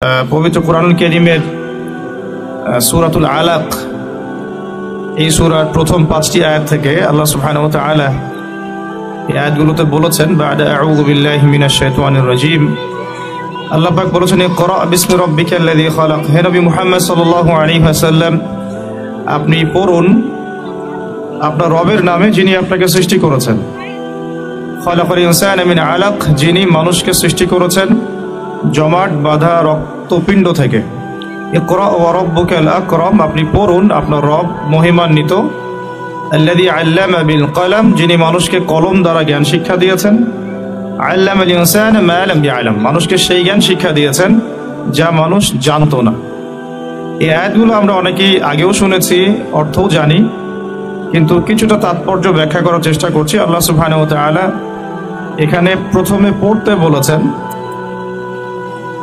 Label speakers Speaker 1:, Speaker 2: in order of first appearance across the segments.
Speaker 1: পবিত্র কুরআনুল কারীমের সূরাতুল আলাক এই সূরার প্রথম 5টি আয়াত থেকে আল্লাহ সুবহানাহু ওয়া তাআলা এই আয়াতগুলোতে বলেছেন বা'দা আউযু বিল্লাহি মিনাশ শাইতানির রাজীম। আল্লাহ পাক বলেছেন ইকরা বিসমি রাব্বিকাল্লাযী খালাক। হে নবী মুহাম্মদ সাল্লাল্লাহু আলাইহি ওয়াসাল্লাম, আপনি পড়ুন আপনার রবের নামে যিনি আপনাকে সৃষ্টি করেছেন। খালাকাল ইনসানা মিন আলাক, যিনি মানুষকে সৃষ্টি করেছেন জমাট বাঁধা রক্তপিণ্ড থেকে। ইকরা ওয়া রাব্বুকাল আকরাম, আপনি পড়ুন আপনার রব মহিমান্বিত। আল্লাযী আল্লামা বিল কলম, যিনি মানুষকে কলম দ্বারা জ্ঞান শিক্ষা দিয়েছেন। আল্লামাল ইনসানা মা লাম ইয়ালাম, মানুষকে সেই জ্ঞান শিক্ষা দিয়েছেন যা মানুষ জানতো না। এই আয়াতগুলো আমরা অনেকেই আগেও শুনেছি, অর্থও জানি, কিন্তু কিছুটা তাৎপর্য ব্যাখ্যা করার চেষ্টা করছি। আল্লাহ সুবহানাহু ওয়া তাআলা এখানে প্রথমে পড়তে বলেছেন,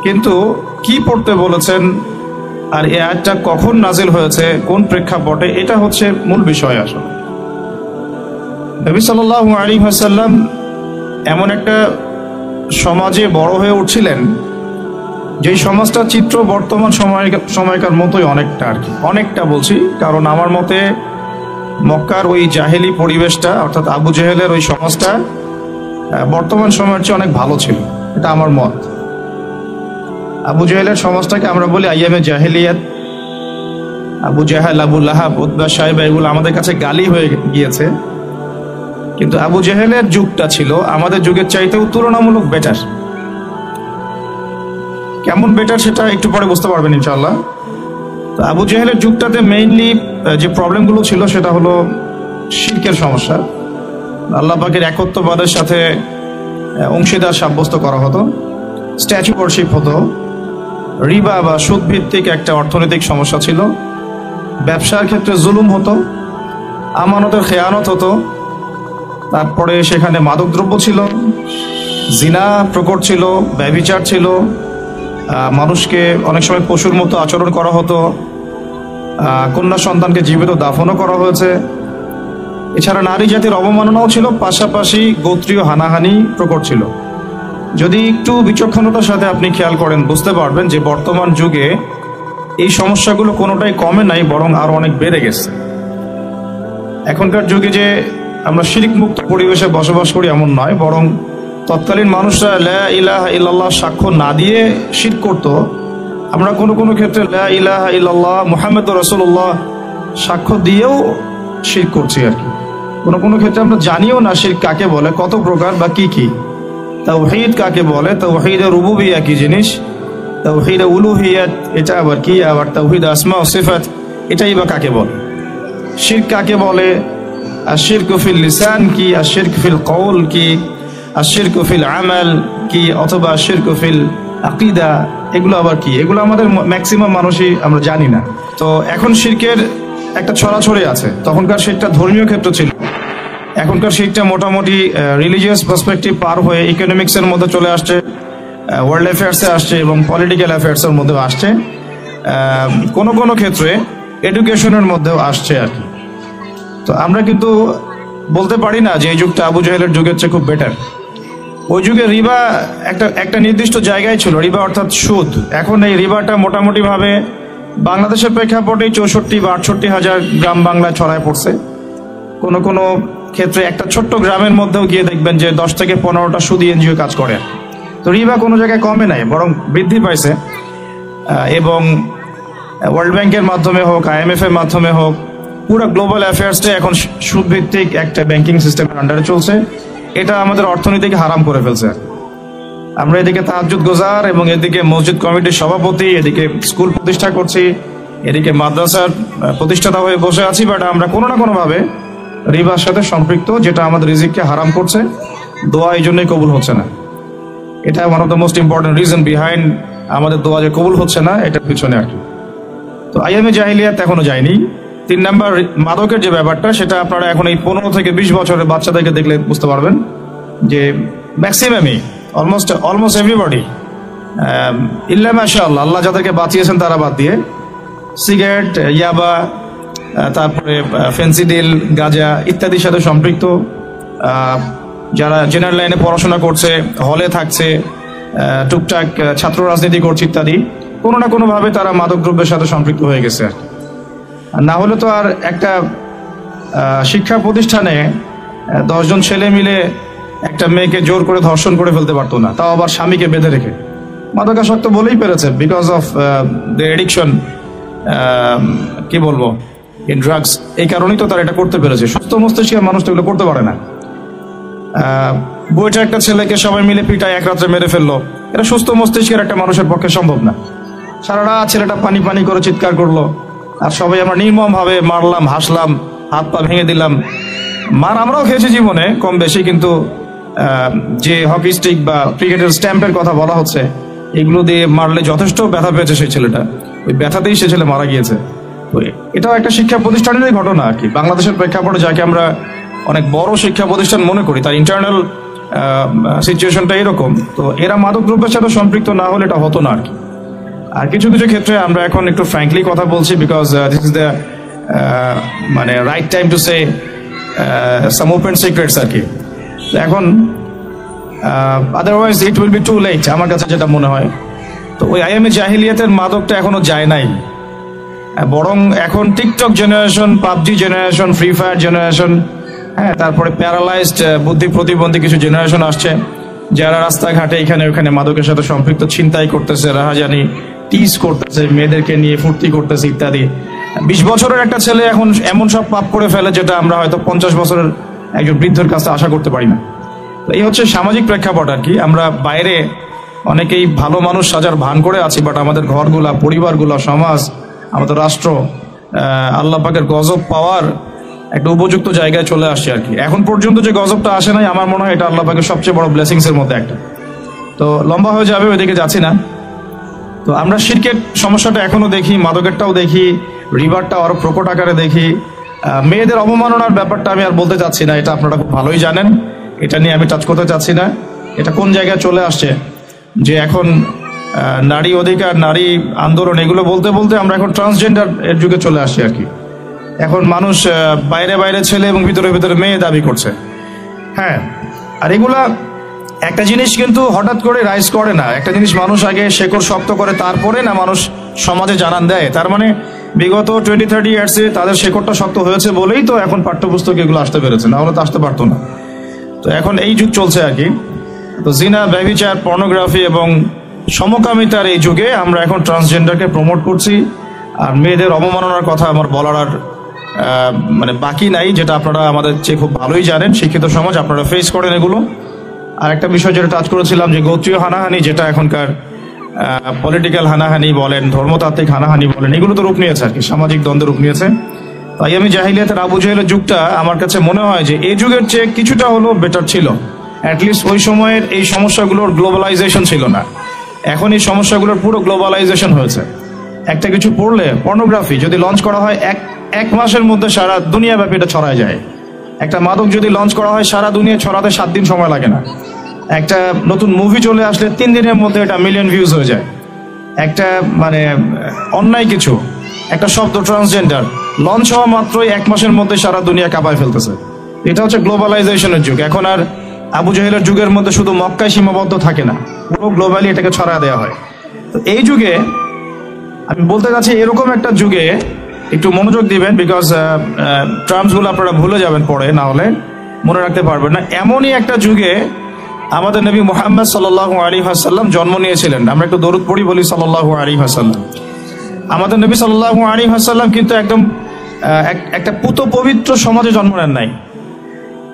Speaker 1: কিন্তু কি পড়তে বলেছেন আর এই আয়াতটা কখন নাজিল হয়েছে, কোন প্রেক্ষাপটে, এটা হচ্ছে মূল বিষয়। আসলে নবী সাল্লাল্লাহু আলাইহি ওয়াসাল্লাম এমন একটা সমাজে বড় হয়ে উঠছিলেন যেই সমাজটার চিত্র বর্তমান সময়কার মতোই অনেকটা, আর কি অনেকটা বলছি কারণ আমার মতে মক্কার ওই জাহেলি পরিবেশটা, অর্থাৎ আবু জেহেলের ওই সমাজটা বর্তমান সময়ের চেয়ে অনেক ভালো ছিল, এটা আমার মত। আবু জেহেলের সমাজটাকে আমরা বলি আইয়ামে জাহেলিয়াত। আবু জাহেল, আবু লাহাব, উতবা, শাইবা এগুলো আমাদের কাছে গালি হয়ে গিয়েছে, কিন্তু আবু জেহেলের যুগটা ছিল আমাদের যুগের চাইতেও তুলনামূলক বেটার। কেমন বেটার সেটা একটু পরে বুঝতে পারবেন ইনশাআল্লাহ। তো আবু জেহেলের যুগটাতে মেইনলি যে প্রবলেমগুলো ছিল সেটা হলো শিরকের সমস্যা। আল্লাহ পাকের একত্ববাদের সাথে অংশীদার সাব্যস্ত করা হতো, স্ট্যাচু ওয়ারশিপ হতো, রিবা বা সুদ ভিত্তিক একটা অর্থনৈতিক সমস্যা ছিল, ব্যবসার ক্ষেত্রে জুলুম হতো, আমানতের খেয়ানত হতো, তারপরে সেখানে মাদকদ্রব্য ছিল, জিনা প্রকট ছিল, ব্যভিচার ছিল, মানুষকে অনেক সময় পশুর মতো আচরণ করা হতো, কন্যা সন্তানকে জীবিত দাফনও করা হয়েছে। এছাড়া নারী জাতির অবমাননাও ছিল, পাশাপাশি গোত্রীয় হানাহানি প্রকট ছিল। যদি একটু বিচক্ষণতার সাথে আপনি খেয়াল করেন বুঝতে পারবেন যে বর্তমান যুগে এই সমস্যাগুলো কোনোটাই কমে নাই, বরং আরো অনেক বেড়ে গেছে। এখনকার যুগে যে আমরা শিরক মুক্ত পরিবেশে বসবাস করি এমন নয়, বরং তৎকালীন মানুষরা লা ইলাহা ইল্লাল্লাহ সাক্ষ্য না দিয়ে শিরক করত। আমরা কোনো কোনো ক্ষেত্রে লা ইলাহা ইল্লাল্লাহ মুহাম্মাদুর রাসূলুল্লাহ সাক্ষ্য দিয়েও শিরক করছি আর কি। কোনো কোনো ক্ষেত্রে আমরা জানিও না শিরক কাকে বলে, কত প্রকার বা কি কি। তাওহীদ কাকে বলে, তাওহীদে রুবুবিয়্যাহ কি জিনিস, তাওহীদে উলুহিয়্যাত এটা আবার কি, আবার তাওহীদ আসমা ও সিফাত এটাই বা কাকে বলে, শিরক কাকে বলে, আশিরকু ফিল লিসান কি, আশিরকু ফিল কওল কি, আশিরকু ফিল আমাল কি, অথবা আশিরকু ফিল আকীদা এগুলো আবার কি, এগুলো আমাদের ম্যাক্সিমাম মানুষই আমরা জানি না। তো এখন শিরকের একটা ছড়াছড়ি আছে, তখনকার শিরকটা ধর্মীয় ক্ষেত্র ছিল, এখনকার শিরকটা মোটামুটি রিলিজিয়াস পার্সপেক্টিভ পার হয়ে ইকোনমিক্সের মধ্যে চলে আসছে, ওয়ার্ল্ড অ্যাফেয়ার্সে আসছে এবং পলিটিক্যাল অ্যাফেয়ার্সের মধ্যেও আসছে, কোনো কোনো ক্ষেত্রে এডুকেশনের মধ্যেও আসছে আর কি। তো আমরা কিন্তু বলতে পারি না যে এই যুগটা আবু জেহেলের যুগের চেয়ে খুব বেটার। ওই যুগে রিবা একটা নির্দিষ্ট জায়গায় ছিল, রিবা অর্থাৎ সুদ। এখন এই রিবাটা মোটামুটিভাবে বাংলাদেশের প্রেক্ষাপটে 64 বা 68 হাজার গ্রাম বাংলায় ছড়ায় পড়ছে। কোনো কোনো ক্ষেত্রে একটা ছোট্ট গ্রামের মধ্যেও গিয়ে দেখবেন যে 10 থেকে 15টা সুদী এনজিও কাজ করে। তো রিবা কোনো জায়গায় কমে নাই, বরং বৃদ্ধি পাইছে। এবং ওয়ার্ল্ড ব্যাংকের মাধ্যমে হোক, IMF এর মাধ্যমে হোক, পুরো গ্লোবাল অ্যাফেয়ার্সটা এখন সুদভিত্তিক একটা ব্যাংকিং সিস্টেমের আন্ডারে চলছে। এটা আমাদের অর্থনীতিকে হারাম করে ফেলছে। আমরা এদিকে তাহাজ্জুদ গোজার এবং এদিকে মসজিদ কমিটির সভাপতি, এদিকে স্কুল প্রতিষ্ঠা করছি, এদিকে মাদ্রাসার প্রতিষ্ঠাতা হয়ে বসে আছি, বাট আমরা কোনো না কোনোভাবে রিবার সাথে সম্পৃক্ত, যেটা আমাদের রিজিককে হারাম করছে। দোয়া এই জন্যই কবুল হচ্ছে না। এটা one of the most important reason behind আমাদের দোয়া যে কবুল হচ্ছে না, এটার পিছনে আর কি। তো আইয়ামে জাহিলিয়াত এখনো যায়নি। 3 নাম্বার মাদকের যে ব্যাপারটা, সেটা আপনারা এখন এই 15 থেকে 20 বছরের বাচ্চাদেরকে দেখলে বুঝতে পারবেন যে ম্যাক্সিমামই অলমোস্ট এভরিবডি ইল্লা মাশাআল্লাহ, আল্লাহ যাদেরকে বাঁচিয়েছেন তারা বাদ দিয়ে সিগারেট, ইয়াবা, তারপরে ফেন্সিডিল, গাঁজা ইত্যাদির সাথে সম্পৃক্ত। যারা জেনারেল লাইনে পড়াশোনা করছে, হলে থাকছে, টুকটাক ছাত্র রাজনীতি করছে ইত্যাদি, কোনো না কোনো ভাবে তারা মাদক দ্রব্যের সাথে সম্পৃক্ত হয়ে গেছে। আর না হলে তো আর একটা শিক্ষা প্রতিষ্ঠানে 10 জন ছেলে মিলে একটা মেয়েকে জোর করে ধর্ষণ করে ফেলতে পারতো না, তাও আবার স্বামীকে বেঁধে রেখে। মাদকাসক্ত বলেই পেরেছে, বিকজ অফ দ্য এডিকশন, কি বলবো, ইন ড্রাগস। এই কারণেই তো তারা এটা করতে পেরেছে। সুস্থ মস্তিষ্কের মানুষ তো এগুলো করতে পারে না। বইটা একটা ছেলেকে সবাই মিলে পিটায় এক রাত্রে মেরে ফেললো, এটা সুস্থ মস্তিষ্কের একটা মানুষের পক্ষে সম্ভব না। সারা রাত ছেলেটা পানি পানি করে চিৎকার করলো, আর সবাই আমরা নির্মম ভাবে মারলাম, হাসলাম, হাত পা ভেঙে দিলাম। মার আমরাও খেয়েছি জীবনে কম বেশি, কিন্তু যে হকি স্টিক বা ক্রিকেটের স্ট্যাম্পের কথা বলা হচ্ছে, এগুলো দিয়ে মারলে যথেষ্ট ব্যথা পেয়েছে সেই ছেলেটা, ওই ব্যথাতেই সে ছেলে মারা গিয়েছে। তো এটাও একটা শিক্ষা প্রতিষ্ঠানেরই ঘটনা আর কি। বাংলাদেশের প্রেক্ষাপটে যাকে আমরা অনেক বড় শিক্ষা প্রতিষ্ঠান মনে করি, তার ইন্টারনাল সিচুয়েশনটা এরকম। তো এরা মাদক দ্রব্যের সাথে সম্পৃক্ত না হলে এটা হতো না আর কি। আর কিছু কিছু ক্ষেত্রে আমরা এখন একটু ফ্র্যাঙ্কলি কথা বলছি, বিকজ দিস ইজ দ্য মানে right time to say some open secrets আর কি। এখন otherwise it will be too late, আমার কাছে যেটা মনে হয়। তো ওই আইএমএ জাহিলিয়াতের মাদকটা এখনো যায় নাই, বরং এখন TikTok generation, PUBG generation, free fire generation, হ্যাঁ, তারপরে প্যারালাইজড বুদ্ধি প্রতিবন্ধী কিছু জেনারেশন আসছে, যারা রাস্তাঘাটে এখানে ওখানে মাদকের সাথে সম্পৃক্ত, ছিনতাই করতেছে, রাহাজানি, টিজ করতেছে, মেয়েদেরকে নিয়ে ফুর্তি করতেছে ইত্যাদি। 20 বছরের একটা ছেলে এখন এমন সব পাপ করে ফেলে যেটা আমরা হয়তো 50 বছরের একজন বৃদ্ধের কাছে আশা করতে পারি না। এই হচ্ছে সামাজিক প্রেক্ষাপট আর কি। আমরা বাইরে অনেকেই ভালো মানুষ সাজার ভান করে আছি, বাট আমাদের ঘরগুলা, পরিবারগুলা, সমাজ, আমাদের রাষ্ট্র আল্লাহ পাকের গজব পাওয়ার একটা উপযুক্ত জায়গায় চলে আসছে আর কি। এখন পর্যন্ত যে গজবটা আসে নাই, আমার মনে হয় এটা আল্লাহ পাকের সবচেয়ে বড় ব্লেসিংস এর মধ্যে একটা। তো লম্বা হয়ে যাবে, ওইদিকে যাচ্ছি না। তো আমরা শিরকের সমস্যাটা এখনো দেখি, মাদকেরটাও দেখি, রিভারটা আরো প্রকট আকারে দেখি। মেয়েদের অবমাননার ব্যাপারটা আমি আর বলতে চাচ্ছি না, এটা আপনারা খুব ভালোই জানেন, এটা নিয়ে আমি টাচ করতে চাচ্ছি না। এটা কোন জায়গায় চলে আসছে যে এখন নারী অধিকার, নারী আন্দোলন, এগুলো বলতে বলতে আমরা এখন ট্রান্সজেন্ডার এর যুগে চলে আসছি আর কি। এখন মানুষ বাইরে বাইরে ছেলে এবং ভিতরে ভিতরে মেয়ে দাবি করছে। হ্যাঁ, আর এগুলা একটা জিনিস কিন্তু হঠাৎ করে রাইজ করে না। একটা জিনিস মানুষ আগে শেকড় শক্ত করে, তারপরে না মানুষ সমাজে জানান দেয়। তার মানে বিগত 20-30 ইয়ার্সে তাদের শেকড়টা শক্ত হয়েছে বলেই তো এখন পাঠ্যপুস্তকে এগুলো আসতে পেরেছে, না হলে তো আসতে পারতো না। তো এখন এই যুগ চলছে আর কি। তো জিনা, ব্যভিচার, পর্নোগ্রাফি এবং সমকামিতার এই যুগে আমরা এখন ট্রান্সজেন্ডারকে প্রমোট করছি। আর মেয়েদের অবমাননার কথা আমার বলার আর মানে বাকি নাই, যেটা আপনারা আমাদের চেয়ে খুব ভালোই জানেন। শিক্ষিত সমাজ, আপনারা ফেস করেন এগুলো। আর একটা বিষয় যেটা টাচ করেছিলাম, যে গোত্রীয় হানাহানি, যেটা এখনকার পলিটিক্যাল হানাহানি বলেন, ধর্মতাত্ত্বিক হানাহানি বলেন, এগুলো তো রূপ নিয়েছে আর কি, সামাজিক দ্বন্দ্বের রূপ নিয়েছে। তাই আমি জাহিলিয়াতের আবু জাহেলের যুগটা আমার কাছে মনে হয় যে এই যুগের চেয়ে কিছুটা হলেও বেটার ছিল। অ্যাটলিস্ট ওই সময়ের এই সমস্যাগুলোর গ্লোবালাইজেশন ছিল না। এখন এই সমস্যাগুলোর পুরো গ্লোবালাইজেশন হয়েছে। একটা কিছু পড়লে, পর্নোগ্রাফি যদি লঞ্চ করা হয় এক মাসের মধ্যে সারা দুনিয়াব্যাপী এটা ছড়ায় যায়। একটা মাদক যদি লঞ্চ করা হয়, সারা দুনিয়া ছড়াতে 7 দিন সময় লাগে না। একটা নতুন মুভি চলে আসলে 3 দিনের মধ্যে এটা মিলিয়ন ভিউজ হয়ে যায়। একটা মানে অন্যায় কিছু, একটা শব্দ ট্রান্সজেন্ডার লঞ্চ হওয়া মাত্রই 1 মাসের মধ্যে সারা দুনিয়া কাঁপায় ফেলতেছে। এটা হচ্ছে গ্লোবালাইজেশনের যুগ। এখন আর আবু জাহেলের যুগের মধ্যে শুধু মক্কায় সীমাবদ্ধ থাকে না, পুরো গ্লোবালি এটাকে ছড়ায় দেওয়া হয়। তো এই যুগে আমি বলতে চাচ্ছি, এরকম একটা যুগে একটু মনোযোগ দিবেন, বিকজ টার্মসগুলো আপনারা ভুলে যাবেন পরে, না হলে মনে রাখতে পারবেন না। এমনই একটা যুগে আমাদের নবী মুহাম্মদ সাল্লাল্লাহু আলাইহি ওয়াসাল্লাম জন্ম নিয়েছিলেন। আমরা একটু দরুদ পড়ি, বলি সাল্লাল্লাহু আলাইহি ওয়াসাল্লাম। আমাদের নবী সাল্লাল্লাহু আলাইহি ওয়াসাল্লাম কিন্তু একদম একটা পুত পবিত্র সমাজে জন্ম নেন নাই।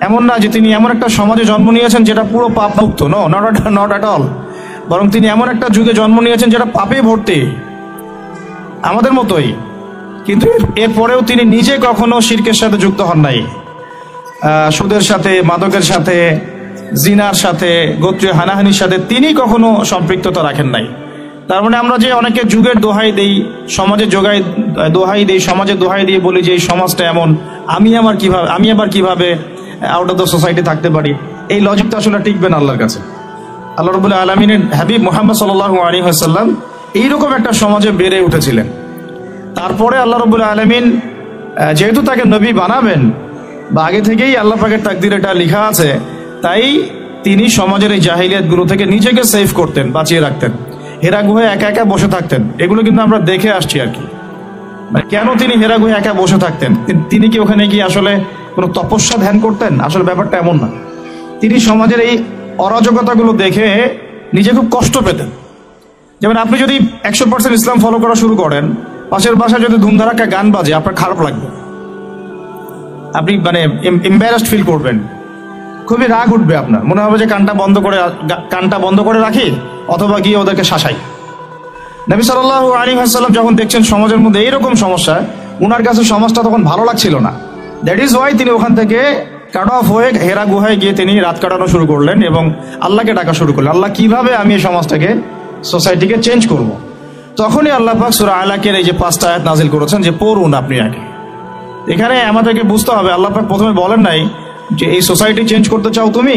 Speaker 1: এমন না যে তিনি এমন একটা সমাজে জন্ম নিয়েছেন যেটা পুরো পাপ মুক্ত, নট অ্যাট অল। বরং তিনি এমন একটা যুগে জন্ম নিয়েছেন যেটা পাপে ভর্তি, আমাদের মতোই। কিন্তু এরপরেও তিনি নিজে কখনো শিরকের সাথে যুক্ত হন নাই। সুদের সাথে, মাদকের সাথে, জিনার সাথে, গোত্রীয় হানাহানির সাথে তিনি কখনো সম্পৃক্ততা রাখেন নাই। তার মানে আমরা যে অনেকে যুগের দোহাই দেই, সমাজের দোহাই দেই, সমাজের দোহাই দিয়ে বলি যে এই সমাজটা এমন, আমি আবার কিভাবে আউট অফ দ্য সোসাইটি থাকতে পারি, এই লজিকটা আসলে টিকবে না আল্লাহর কাছে। আল্লাহ রাব্বুল আলামিনের হাবিব মুহাম্মদ সাল্লাল্লাহু আলাইহি ওয়াসাল্লাম এইরকম একটা সমাজে বেড়ে উঠেছিলেন। তারপরে আল্লাহ রাব্বুল আলামিন যেহেতু তাকে নবী বানাবেন, বা আগে থেকেই আল্লাহ পাকের তাকদিরে এটা লেখা আছে, তাই তিনি সমাজের এই জাহিলিয়াতগুলো থেকে নিজেকে সেভ করতেন, বাঁচিয়ে রাখতেন। হেরা গুহায় একা একা বসে থাকতেন, এগুলো কিন্তু আমরা দেখে আসছি আর কি। মানে কেন তিনি হেরা গুহায় একা বসে থাকতেন? তিনি কি ওখানে গিয়ে আসলে কোনো তপস্যা ধ্যান করতেন? আসলে ব্যাপারটা এমন না। তিনি সমাজের এই অরাজকতাগুলো দেখে নিজে খুব কষ্ট পেতেন। যেমন আপনি যদি 100% ইসলাম ফলো করা শুরু করেন, পাশের বাসায় যদি ধুমধারাক্কা গান বাজে আপনার খারাপ লাগবে, আপনি মানে এম্বারাসড ফিল করবেন, খুবই রাগ উঠবে আপনার, মনে হবে যে কানটা বন্ধ করে রাখি অথবা গিয়ে ওদেরকে শাসাই। নবী সাল্লাল্লাহু আলাইহি ওয়াসাল্লাম যখন দেখছেন সমাজের মধ্যে এইরকম সমস্যা, উনার কাছে সমাজটা তখন ভালো লাগছিল না। দ্যাট ইজ ওয়াই তিনি ওখান থেকে কাট অফ হয়ে হেরা গুহায় গিয়ে তিনি রাত কাটানো শুরু করলেন এবং আল্লাহকে ডাকা শুরু করলেন, আল্লাহ কিভাবে আমি এই সমাজটাকে, সোসাইটিকে চেঞ্জ করব। তখনই আল্লাহ পাক সূরা আলাকের এই যে 5টা আয়াত নাজিল করেছেন যে পড়ুন আপনি আগে। এখানে আমাদেরকে বুঝতে হবে, আল্লাহ পাক প্রথমে বলেন নাই যে এই সোসাইটি চেঞ্জ করতে চাও তুমি,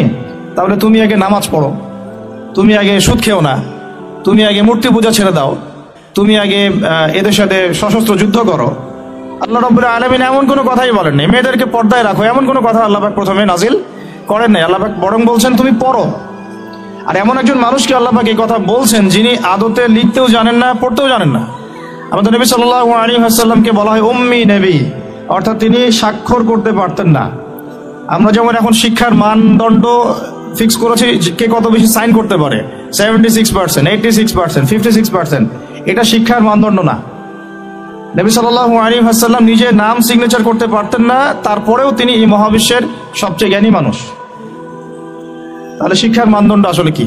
Speaker 1: তাহলে তুমি আগে নামাজ পড়ো, তুমি আগে সুদ খেও না, তুমি আগে মূর্তি পূজা ছেড়ে দাও, তুমি আগে এদের সাথে সশস্ত্র যুদ্ধ করো। আল্লাহ রাব্বুল আলামিন এমন কোনো কথাই বলেন নাই। মেয়েদেরকে পর্দায় রাখো, এমন কোনো কথা আল্লাহ পাক প্রথমে নাজিল করেন নাই। আল্লাহ পাক বরং বলছেন তুমি পড়ো। আর এমন একজন মানুষকে আল্লাহ পাক এই কথা বলছেন যিনি আদতে লিখতেও জানেন না, পড়তেও জানেন না। আমাদের নবী সাল্লাল্লাহু আলাইহি ওয়াসাল্লামকে বলা হয় উম্মি নবী, অর্থাৎ তিনি স্বাক্ষর করতে পারতেন না। আমরা যেমন এখন শিক্ষার মানদণ্ড ফিক্স করেছি, কে কত বেশি সাইন করতে পারে, 76%, 86%, 56%, এটা শিক্ষার মানদণ্ড না। নবী সাল্লাল্লাহু আলাইহি ওয়াসাল্লাম নিজে নাম সিগনেচার করতে পারতেন না, তারপরেও তিনি এই মহাবিশ্বের সবচেয়ে জ্ঞানী মানুষ। তাহলে শিক্ষার মানদণ্ড আসলে কি?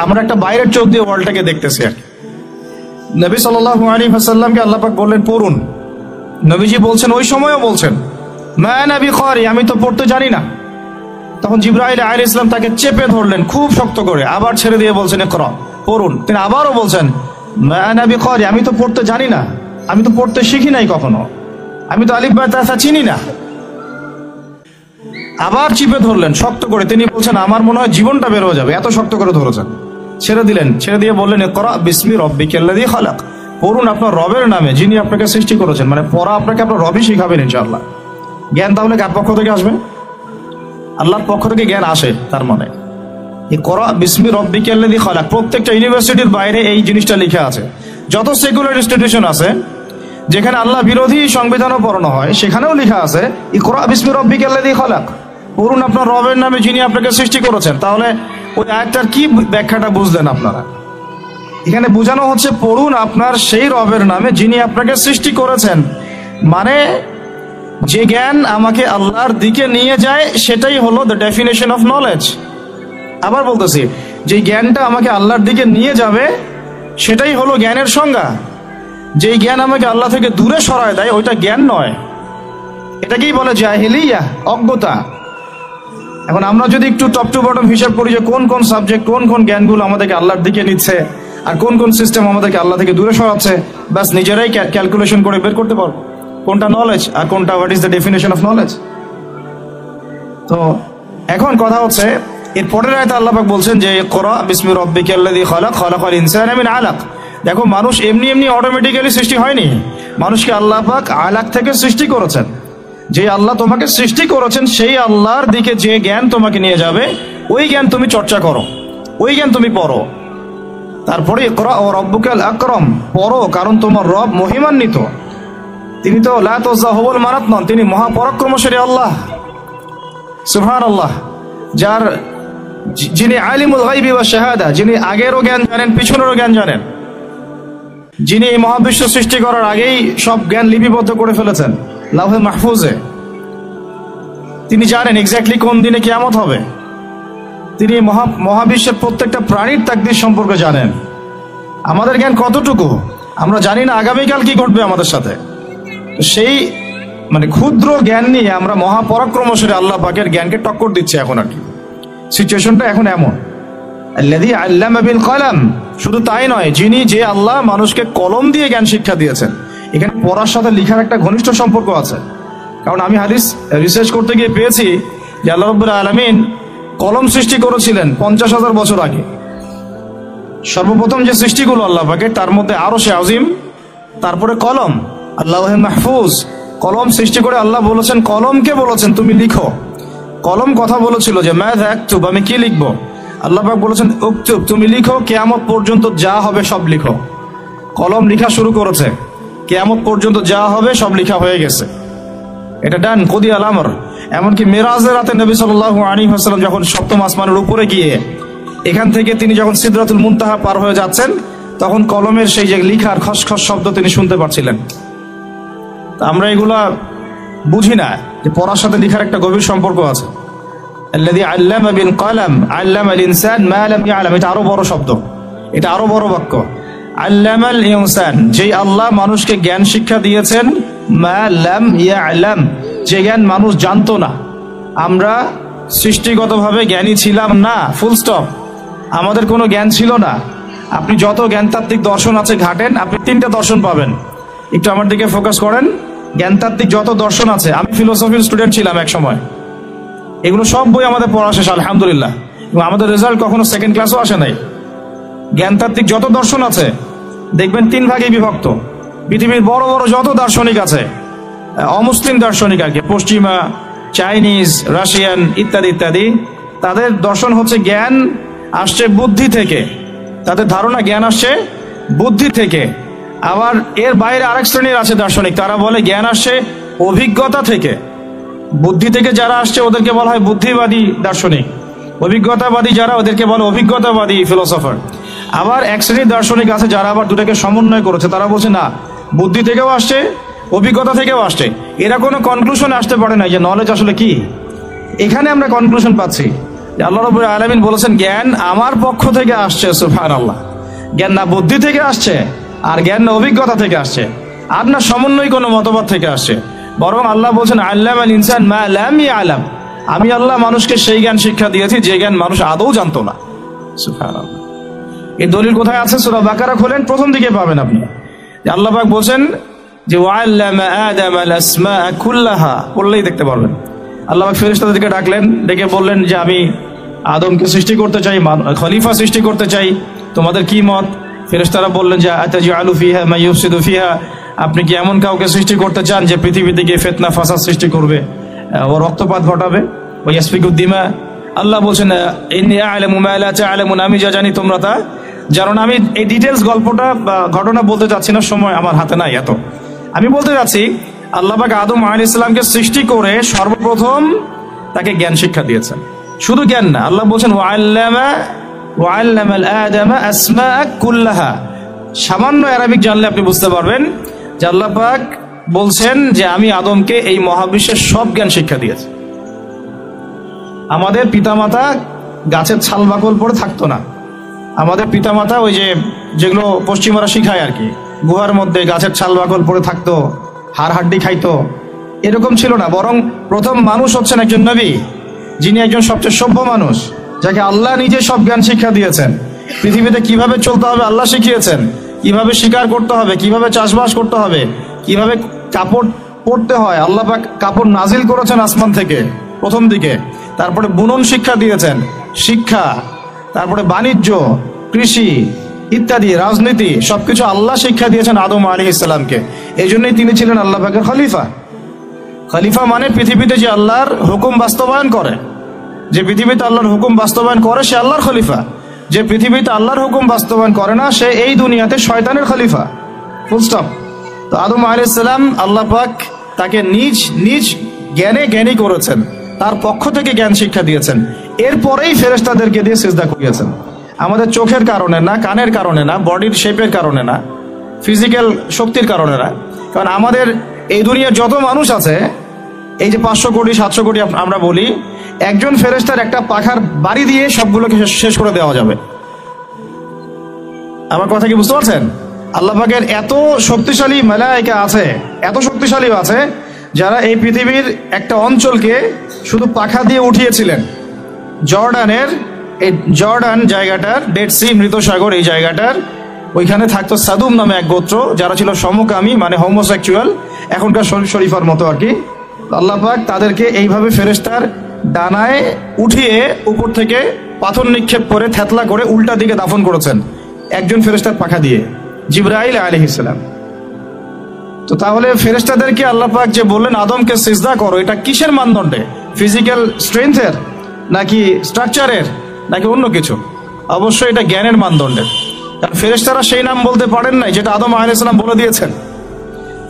Speaker 1: আমরা একটা বাইরের চোখ দিয়ে ওয়ার্ল্ডটাকে দেখতেছি আর কি। নবী সাল্লাল্লাহু আলাইহি ওয়াসাল্লামকে আল্লাহ পাক বললেন পড়ুন। নবীজি বলছেন, ওই সময়ও বলছেন মা নবী খারি, আমি তো পড়তে জানি না। তখন জিবরাইল আলাইহিস সালাম তাকে চেপে ধরলেন খুব শক্ত করে, আবার ছেড়ে দিয়ে বলছেন ইকরা, পড়ুন। তিনি আবারও বলছেন মা নবী খারি, আমি তো পড়তে জানি না, আমি তো পড়তে শিখি নাই কখনো, আমি তো আলিফ বা তা চিনি না। আবার চিপে ধরলেন শক্ত করে, তিনি বলছেন আমার মনে হয় জীবনটা বের হয়ে যাবে, এত শক্ত করে ধরেছেন। ছেড়ে দিলেন, ছেড়ে দিয়ে বললেন ইকরা বিসমি রাব্বিকাল্লাযী খালাক, পড়ুন আপনার রবের নামে যিনি আপনাকে সৃষ্টি করেছেন। মানে পড়া আপনাকে আপনার রবই শিখাবেন ইনশাআল্লাহ। জ্ঞান তাহলে কার পক্ষ থেকে আসবে? আল্লাহর পক্ষ থেকে জ্ঞান আসে। তার মানে ইকরা বিসমি রাব্বিকাল্লাযী খালাক, প্রত্যেকটা ইউনিভার্সিটির বাইরে এই জিনিসটা লেখা আছে। যত সেকুলার ইনস্টিটিউশন আছে যেখানে আল্লাহ বিরোধী সংবিধানও পড়ানো হয়, সেখানেও লেখা আছে ইকরা বিসমি রাব্বিকাল্লাযী খালাক, পড়ুন আপনার রবের নামে যিনি আপনাকে সৃষ্টি করেছেন। তাহলে ওই আয়াতটার কি ব্যাখ্যাটা বুঝলেন আপনারা? এখানে বোঝানো হচ্ছে পড়ুন আপনার সেই রবের নামে যিনি আপনাকে সৃষ্টি করেছেন। মানে যে জ্ঞান আমাকে আল্লাহর দিকে নিয়ে যায় সেটাই হলো দ্য ডেফিনেশন অফ নলেজ। আবার বলতেছি, যে জ্ঞানটা আমাকে আল্লাহর দিকে নিয়ে যাবে সেটাই হলো জ্ঞানের সংজ্ঞা। যেই জ্ঞান আমাকে আল্লাহ থেকে দূরে সরায় দেয় ওইটা জ্ঞান নয়, এটাকেই বলে জাহিলিয়া, অজ্ঞতা। এখন আমরা যদি একটু টপ টু বটম হিসাব করি যে কোন কোন সাবজেক্ট, কোন কোন জ্ঞানগুলো আমাদেরকে আল্লাহর দিকে নিচ্ছে আর কোন কোন সিস্টেম আমাদেরকে আল্লাহ থেকে দূরে সরাচ্ছে, ব্যাস নিজেরাই ক্যালকুলেশন করে বের করতে পারবো কোনটা নলেজ আর কোনটা what is the definition of knowledge. তো এখন কথা হচ্ছে এর পরের আয়াতে আল্লাহ পাক বলছেন যে ইকরা বিসমি রাব্বিকাল্লাযী খালাক, খালাকাল ইনসানা মিন আলাক। দেখো মানুষ এমনি এমনি অটোমেটিক্যালি সৃষ্টি হয়নি, মানুষকে আল্লাহ পাক আলাক থেকে সৃষ্টি করেছেন। যে আল্লাহ তোমাকে সৃষ্টি করেছেন সেই আল্লাহর দিকে যে জ্ঞান তোমাকে নিয়ে যাবে ওই জ্ঞান তুমি চর্চা করো, ওই জ্ঞান তুমি পড়ো। তারপরে ইকরা ওয়া রাব্বুকাল আকরাম, পড়ো কারণ তোমার রব মহিমান্বিত। তিনি তো লা তুযাহুল মানাত নন, তিনি মহাপরাক্রমশালী আল্লাহ সুবহানাল্লাহ, যার যিনি আলিমুল গায়বি ওয়া শাহাদা, যিনি আগেরও জ্ঞান জানেন পিছনেরও জ্ঞান জানেন, যিনি এই মহাবিশ্ব সৃষ্টি করার আগেই সব জ্ঞান লিপিবদ্ধ করে ফেলেছেন লাউহে মাহফুজে। তিনি জানেন এক্স্যাক্টলি কোন দিনে কিয়ামত হবে। তিনি মহাবিশ্বের প্রত্যেকটা প্রাণীর তাকদীর সম্পর্কে জানেন। আমাদের জ্ঞান কতটুকু আমরা জানি না আগামীকাল কি ঘটবে আমাদের সাথে। সেই মানে ক্ষুদ্র জ্ঞান নিয়ে আমরা মহাপরাক্রমশালী আল্লাহ পাকের জ্ঞানকে টক্কর দিচ্ছি এখন আর কি। সিচুয়েশনটা এখন এমন। আল্লাযী আল্লামা বিল কলম, শুধু তাই নয়, যিনি যে আল্লাহ মানুষকে কলম দিয়ে জ্ঞান শিক্ষা দিয়েছেন। এখানে পড়ার সাথে লেখার একটা ঘনিষ্ঠ সম্পর্ক আছে। কারণ আমি হাদিস রিসার্চ করতে গিয়ে পেয়েছি যে আল্লাহ রাব্বুল আলামিন কলম সৃষ্টি করেছিলেন 50,000 বছর আগে। সর্বপ্রথম যে সৃষ্টিগুলো আল্লাহ পাকের তার মধ্যে আরশে আজিম, তারপরে কলম, লাউহে মাহফুজ। কলম সৃষ্টি করে আল্লাহ বলেছেন, কলমকে বলেছেন তুমি লিখো। কলম কথা বলেছিল যে মাযা আকতুব, আমি কি লিখবো। আল্লাহ পাক বলেছেন উকতুব, তুমি লিখো, কিয়ামত পর্যন্ত যা হবে সব লিখো। কলম লেখা শুরু করেছে, কিয়ামত পর্যন্ত যা হবে সব লেখা হয়ে গেছে, এটা ডান, কুদি আল আমর। এমনকি মেরাজের রাতে নবী সাল্লাল্লাহু আলাইহি ওয়াসাল্লাম যখন সপ্তম আসমানের উপরে গিয়ে এখান থেকে তিনি যখন সিদরাতুল মুনতাহা পার হয়ে যাচ্ছেন, তখন কলমের সেই যে লিখার খসখস শব্দ তিনি শুনতে পাচ্ছিলেন। আমরা এগুলা বুঝি না যে পড়ার সাথে লিখার একটা গভীর সম্পর্ক আছে। আল্লাযী আল্লামা বিল কলম আল্লামাল ইনসান মা লাম ইয়ালাম, এটা আরো বড় শব্দ, এটা আরো বড় বাক্য। আল্লামাল ইনসান, যে আল্লাহ মানুষকে জ্ঞান শিক্ষা দিয়েছেন, মা লাম ইয়ালাম, যে জ্ঞান মানুষ জানতো না। আমরা সৃষ্টিগতভাবে জ্ঞানী ছিলাম না, ফুল স্টপ। আমাদের কোনো জ্ঞান ছিল না। আপনি যত জ্ঞানতাত্ত্বিক দর্শন আছে ঘাটেন, আপনি 3টে দর্শন পাবেন। একটু আমার দিকে ফোকাস করেন। জ্ঞানতাত্ত্বিক যত দর্শন আছে, আমি ফিলোসফির স্টুডেন্ট ছিলাম এক সময়, এগুলো সব বই আমাদের পড়া শেষ আলহামদুলিল্লাহ, এবং আমাদের রেজাল্ট কখনো সেকেন্ড ক্লাসও আসে নাই। জ্ঞানতাত্ত্বিক যত দর্শন আছে দেখবেন 3 ভাগে বিভক্ত। পৃথিবীর বড় বড় যত দার্শনিক আছে, অমুসলিম দার্শনিক আর কি, পশ্চিমা, চাইনিজ, রাশিয়ান ইত্যাদি ইত্যাদি, তাদের দর্শন হচ্ছে জ্ঞান আসছে বুদ্ধি থেকে, তাদের ধারণা জ্ঞান আসছে বুদ্ধি থেকে। আবার এর বাইরে আরেক শ্রেণীর আছে দার্শনিক, তারা বলে জ্ঞান আসছে অভিজ্ঞতা থেকে। বুদ্ধি থেকে যারা আসছে ওদেরকে বলা হয় বুদ্ধিবাদী দার্শনিক, অভিজ্ঞতাবাদী যারা ওদেরকে বলে অভিজ্ঞতাবাদী ফিলোসফার। আবার এক শ্রেণীর দার্শনিক আছে যারা আবার দুটাকে সমন্বয় করেছে, তারা বলছে না, বুদ্ধি থেকেও আসছে, অভিজ্ঞতা থেকেও আসছে। এরা কোনো কনক্লুশনে আসতে পারে না যে নলেজ আসলে কি। এখানে আমরা কনক্লুশন পাচ্ছি যে আল্লাহ রাব্বুল আলামিন বলেছেন জ্ঞান আমার পক্ষ থেকে আসছে, সুবহানাল্লাহ। জ্ঞান না বুদ্ধি থেকে আসছে, আর জ্ঞান না অভিজ্ঞতা থেকে আসছে, আর না সমন্বয় কোনো মতবাদ থেকে আসছে। বরং আল্লাহ বলছেন আল্লামাল ইনসান মা লাম ইয়ালাম, আমি আল্লাহ মানুষকে সেই জ্ঞান শিক্ষা দিয়েছি যে জ্ঞান মানুষ আদৌ জানতো না, সুবহানাল্লাহ। এই দলিল কোথায় আছে? সূরা বাকারা খোলেন, প্রথম দিকে পাবেন আপনি। আল্লাহ পাক বলছেন যে ওয়াল্লামা আদামাল আসমাআ কুল্লাহা, পড়লেই দেখতে পারবেন। আল্লাহ পাক ফেরেশতাদেরকে ডাকলেন, ডেকে বললেন যে আমি আদমকে সৃষ্টি করতে চাই, খলিফা সৃষ্টি করতে চাই, তোমাদের কি মত? ফেরেশতারা বললেন যে আতাজআলু ফিহা মা ইউফসিদু ফিহা, আপনি কি এমন কাউকে সৃষ্টি করতে চান যে পৃথিবীতে গিয়ে ফিতনা ফাসাদ সৃষ্টি করবে, ও রক্তপাত ঘটাবে, ও ইয়াসফিকুদ দিমা। আল্লাহ বলছেন ইন্নী আ'লামু মা লা তা'লামুন, আমি যা জানি তোমরা তা জানো না। আমি এই ডিটেলস গল্পটা বা ঘটনা বলতে চাচ্ছি না, সময় আমার হাতে নাই এত। আমি বলতে যাচ্ছি আল্লাহ পাক আদম আলাইহিস সালামকে সৃষ্টি করে সর্বপ্রথম তাকে জ্ঞান শিক্ষা দিয়েছেন। শুধু জ্ঞান না, আল্লাহ বলছেন ওয়াল্লামাল আদামা আসমাআ কুল্লাহা। সামান্য আরবিক জানলে আপনি বুঝতে পারবেন যে আল্লাহ পাক বলছেন যে আমি আদমকে এই মহাবিশ্বের সব জ্ঞান শিক্ষা দিয়েছি। আমাদের পিতামাতা গাছের ছাল বাকল পরে থাকতো না। আমাদের পিতামাতা ওই যেগুলো পশ্চিমারা শিখায় আর কি, গুহার মধ্যে গাছের ছাল বাকল পরে থাকতো, হাড় হাড্ডি খাইতো, এরকম ছিল না। বরং প্রথম মানুষ হচ্ছেন একজন নবী, যিনি একজন সবচেয়ে সভ্য মানুষ, যাকে আল্লাহ নিজে সব জ্ঞান শিক্ষা দিয়েছেন। পৃথিবীতে কিভাবে চলতে হবে আল্লাহ শিখিয়েছেন, কিভাবে শিকার করতে হবে, কিভাবে চাষবাস করতে হবে, কিভাবে কাপড় পরতে হয়। আল্লাহ পাক কাপড় নাজিল করেছেন আসমান থেকে প্রথম দিকে, তারপরে বুনন শিক্ষা দিয়েছেন, শিক্ষা, তারপরে বাণিজ্য, কৃষি ইত্যাদি, রাজনীতি, সবকিছু আল্লাহ শিক্ষা দিয়েছেন আদম আলাইহিস সালামকে। এই জন্যই তিনি ছিলেন আল্লাহ পাকের খলিফা। খলিফা মানে পৃথিবীতে যে আল্লাহর হুকুম বাস্তবায়ন করে, যে পৃথিবীতে আল্লাহর হুকুম বাস্তবায়ন করে সে আল্লাহর খলিফা। যে পৃথিবীতে আল্লাহর হুকুম বাস্তবায়ন করে না, সে এই দুনিয়াতে শয়তানের খলিফা, ফুল স্টপ। তো আদম আলাইহিস সালাম আল্লাহ পাক তাকে নিজ নিজ জ্ঞানে জ্ঞানী করেছেন, তার পক্ষ থেকে জ্ঞান শিক্ষা দিয়েছেন। এরপরেই ফেরেশতাদেরকে দিয়ে সিজদা করিয়েছেন। আমাদের চোখের কারণে না, কানের কারণে না, বডির শেপের কারণে না, ফিজিক্যাল শক্তির কারণে না। কারণ আমাদের এই দুনিয়ার যত মানুষ আছে, এই যে 500 কোটি 700 কোটি আমরা বলি, একজন ফেরেশতার একটা পাখার বাড়ি দিয়ে সবগুলোকে শেষ করে দেওয়া যাবে। আমার কথা কি বুঝতে পারছেন? আল্লাহ পাকের এত শক্তিশালী মালায়েকা আছে, এত শক্তিশালী আছে, যারা এই পৃথিবীর একটা অঞ্চলকে শুধু পাখা দিয়ে উঠিয়েছিলেন। জর্ডানের এই জর্ডান জায়গাটার, ডেড সি, মৃত সাগর, এই জায়গাটার ওইখানে থাকতো সাদুম নামে এক গোত্র, যারা ছিল সমকামী, মানে হোমোসেক্সুয়াল, এখনকার শরীফার মতো আর কি। আল্লাহ পাক তাদেরকে এইভাবে ফেরেশতার ডানায় উঠিয়ে উপর থেকে পাথর নিক্ষেপ করে থেতলা করে উল্টা দিকে দাফন করেছেন একজন ফেরেশতার পাখা দিয়ে, জিবরাইল আলাইহিস সালাম। তো তাহলে ফেরেশতাদেরকে আল্লাহ পাক যে বললেন আদমকে সিজদা করো, এটা কিসের মানদণ্ডে? ফিজিক্যাল স্ট্রেংথের, নাকি স্ট্রাকচারের, নাকি অন্য কিছু? অবশ্যই এটা জ্ঞানের মানদণ্ডের। কারণ ফেরেশতারা সেই নাম বলতে পারেন নাই যেটা আদম আলাইহিস সালাম বলে দিয়েছেন।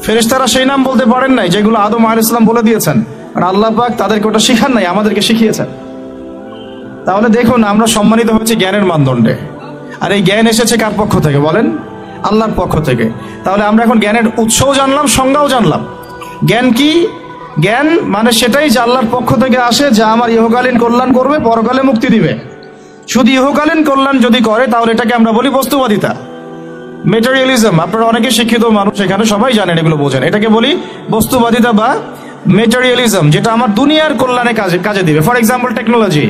Speaker 1: ফেরেশতারা সেই নাম বলতে পারেন নাই যেগুলো আদম আলাইহিস সালাম বলে দিয়েছেন, কারণ আল্লাহ পাক তাদেরকে ওটা শিখান নাই, আমাদেরকে শিখিয়েছেন। তাহলে দেখুন, আমরা সম্মানিত হয়েছি জ্ঞানের মানদণ্ডে। আর এই জ্ঞান এসেছে কার পক্ষ থেকে বলেন? আল্লাহর পক্ষ থেকে। তাহলে আমরা এখন জ্ঞানের উৎসও জানলাম, সংজ্ঞাও জানলাম। জ্ঞান কি? জ্ঞান মানে সেটাই যে আল্লাহর পক্ষ থেকে আসে, যা আমার ইহকালীন কল্যাণ করবে, পরকালে মুক্তি দিবে। শুধু ইহকালীন কল্যাণ যদি করে তাহলে এটাকে আমরা বলি বস্তুবাদিতা, মেটেরিয়ালিজম। আপনারা অনেকে শিক্ষিত মানুষ এখানে, সবাই জানেন, এগুলো বোঝেন। এটাকে বলি বস্তুবাদিতা বা মেটেরিয়ালিজম, যেটা আমার দুনিয়ার কল্যাণে কাজে দিবে। ফর এক্সাম্পল, টেকনোলজি,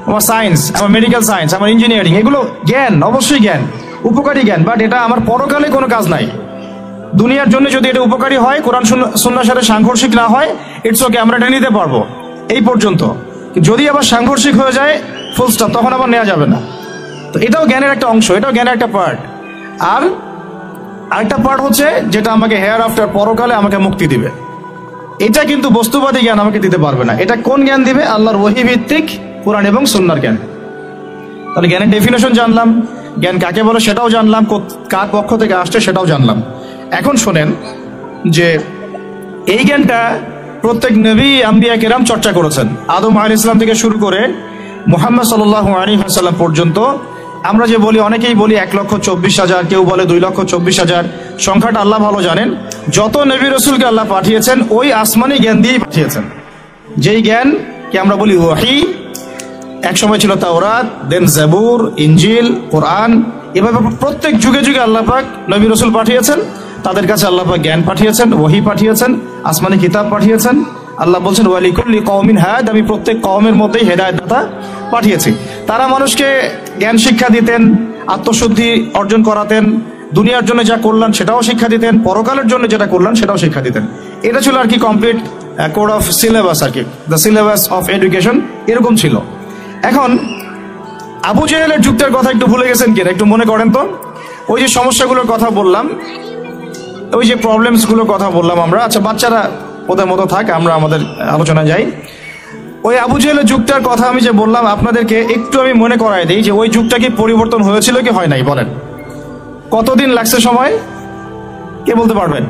Speaker 1: আমার সায়েন্স, আমার মেডিকেল সায়েন্স, আমার ইঞ্জিনিয়ারিং, এগুলো জ্ঞান, অবশ্যই জ্ঞান, উপকারী জ্ঞান, বাট এটা আমার পরকালে কোনো কাজ নাই। দুনিয়ার জন্য যদি এটা উপকারী হয়, কোরআন সুন্নাহর সাথে সাংঘর্ষিক না হয়, ইটস ওকে, আমরা এটা নিতে পারবো এই পর্যন্ত। যদি আবার সাংঘর্ষিক হয়ে যায়, ফুল স্টপ, তখন আবার নেওয়া যাবে না। তো এটাও জ্ঞানের একটা অংশ, এটাও জ্ঞানের একটা পার্ট। আর আরেকটা পার্ট হচ্ছে যেটা আমাকে হেয়ার আফটার, পরকালে আমাকে মুক্তি দিবে। এটা কিন্তু বস্তুবাদী জ্ঞান আমাকে দিতে পারবে না। এটা কোন জ্ঞান দিবে? আল্লাহর ওহী ভিত্তিক কোরআন এবং সুন্নাহর জ্ঞান। তাহলে জ্ঞানের ডেফিনেশন জানলাম, জ্ঞান কাকে বলে সেটাও জানলাম, কার পক্ষ থেকে আসছে সেটাও জানলাম। এখন শোনেন যে এই জ্ঞানটা প্রত্যেক নবী, আম্বিয়া কেরাম চর্চা করেছেন। আদম আলাইহিস সালাম থেকে শুরু করে মুহাম্মদ সাল্লাল্লাহু আলাইহি ওয়াসাল্লাম পর্যন্ত। আমরা যে বলি, অনেকেই বলি 1,24,000, কেউ বলে 2,24,000, সংখ্যাটা আল্লাহ ভালো জানেন। যত নবী রসুলকে আল্লাহ পাঠিয়েছেন ওই আসমানি জ্ঞান দিয়েই পাঠিয়েছেন, যেই জ্ঞান কি আমরা বলি ওহী। এক সময় ছিল তাওরাত, দেন জাবুর, ইনজিল, কোরআন। এভাবে প্রত্যেক যুগে যুগে আল্লাহ পাক নবী রসুল পাঠিয়েছেন, তাদের কাছে আল্লাহ পাক জ্ঞান পাঠিয়েছেন, ওহী পাঠিয়েছেন, আসমানি কিতাব পাঠিয়েছেন। আল্লাহ বলছেন ওয়ালিকুল্লি কওমিন হাদ, আমি প্রত্যেক কওমের মধ্যেই হেদায়েত দাতা পাঠিয়েছি। তারা মানুষকে জ্ঞান শিক্ষা দিতেন, আত্মশুদ্ধি অর্জন করাতেন, দুনিয়ার জন্য যা করলেন সেটাও শিক্ষা দিতেন, পরকালের জন্য যেটা করলেন সেটাও শিক্ষা দিতেন। এটা ছিল আর কি কমপ্লিট কোড অফ সিলেবাস, আর কি দ্য সিলেবাস অফ এডুকেশন, এরকম ছিল। এখন আবু জেহেলের যুগটার কথা একটু ভুলে গেছেন কিনা একটু মনে করেন তো। ওই যে সমস্যাগুলোর কথা বললাম, ওই যে প্রবলেমসগুলোর কথা বললাম আমরা, আচ্ছা বাচ্চারা ওদের মতো থাক, আমরা আমাদের আলোচনায় যাই। ওই আবু জেহেলের যুগটার কথা আমি যে বললাম আপনাদেরকে, একটু আমি মনে করাই দিই যে ওই যুগটা কি পরিবর্তন হয়েছিল কি হয় নাই বলেন? কতদিন লাগছে সময়? কে বলতে পারবেন?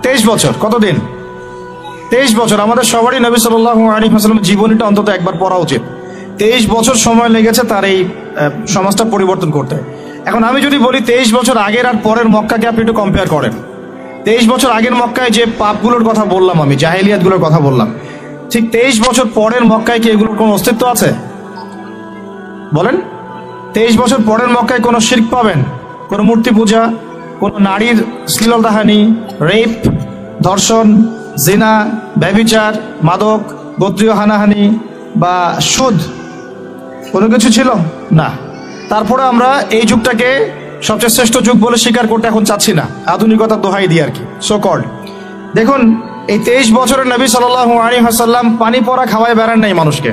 Speaker 1: 23 বছর। কতদিন? 23 বছর। আমাদের সবারই নবী সাল্লাল্লাহু আলাইহি ওয়াসাল্লামের জীবনীটা অন্তত একবার পড়া উচিত। 23 বছর সময় লেগেছে তার এই সমাজটা পরিবর্তন করতে। এখন আমি যদি বলি 23 বছর আগের আর পরের মক্কাকে আপনি একটু কম্পেয়ার করেন। 23 বছর আগের মক্কায় যে পাপগুলোর কথা বললাম আমি, জাহেলিয়াতগুলোর কথা বললাম, ঠিক 23 বছর পরের মক্কায় কি এগুলোর কোনো অস্তিত্ব আছে বলেন? 23 বছর পরের মক্কায় কোনো শিরক পাবেন? কোনো মূর্তি পূজা, কোনো নারীর শ্লীলতাহানি, রেপ, ধর্ষণ, জিনা, ব্যভিচার, মাদক, গোত্রীয় হানাহানি বা সুদ, কোনো কিছু ছিল না। তারপরে আমরা এই যুগটাকে সবচেয়ে শ্রেষ্ঠ যুগ বলে স্বীকার করতে এখন চাচ্ছি না, আধুনিকতার দোহাই দিয়ে আর কি, সো কল্ড। দেখুন, এই 23 বছরের নবী সাল্লাল্লাহু আলাইহি ওয়াসাল্লাম পানি পড়া খাওয়ায় বেড়ান নাই মানুষকে।